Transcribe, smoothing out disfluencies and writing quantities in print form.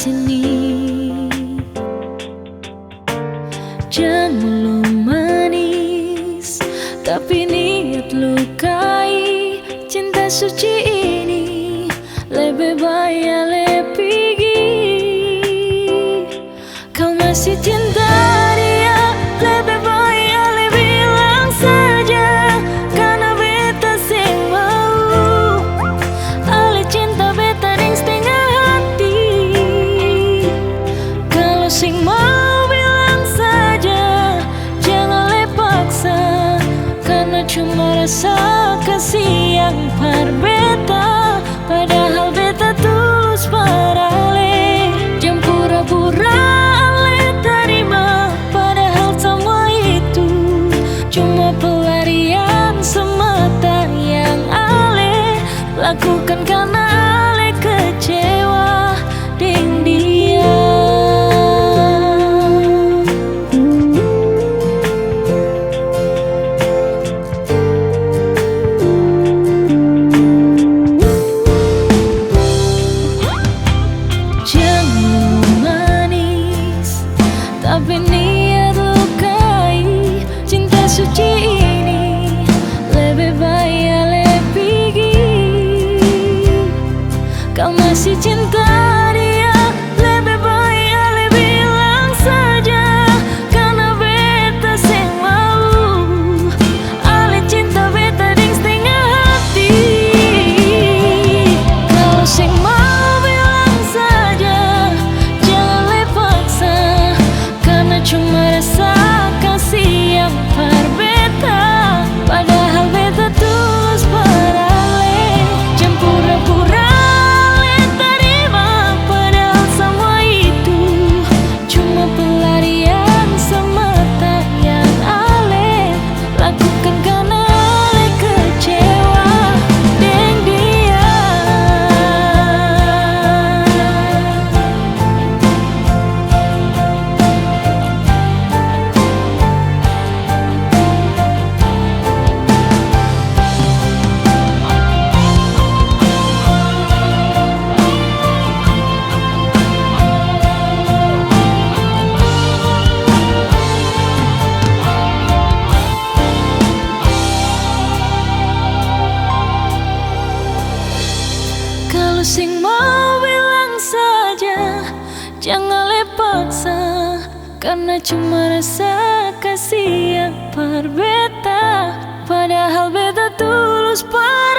sini. Jangan lu manis, tapi niat lukai. Cinta suci ini lebih baik lebih pergi. Kau masih cinta dia, lebih baik ale bilang saja, karena beta sing mau. Ale cinta beta deng setengah hati. Kalau sing mau bilang saja, jangan le paksa, karena cuma rasa kasih yang par beta. Padahal beta tulus pada ale. Jangan pura-pura ale terima, padahal semua itu cuma pelarian semata yang ale lakukan karena ale kecewa dengan dia. Tapi niat lukai. Cinta suci ini lebih baik lebih pergi. Kau masih cinta dia, lebih baik ale bilang saja, karena beta sing mau. Ale cinta beta deng setengah hati. Kalau sing mau bilang saja, jangan le paksa, cuma rasa kasih yang par beta. Padahal beta tulus pada ale. Jangan pura-pura ale terima, padahal semua itu cuma pelarian semata yang ale lakukan karena ale kecewa dengan dia. Kalau sing mau bilang saja, jangan le paksa, karena cuma rasa kasih yang par beta. Padahal beta tulus pada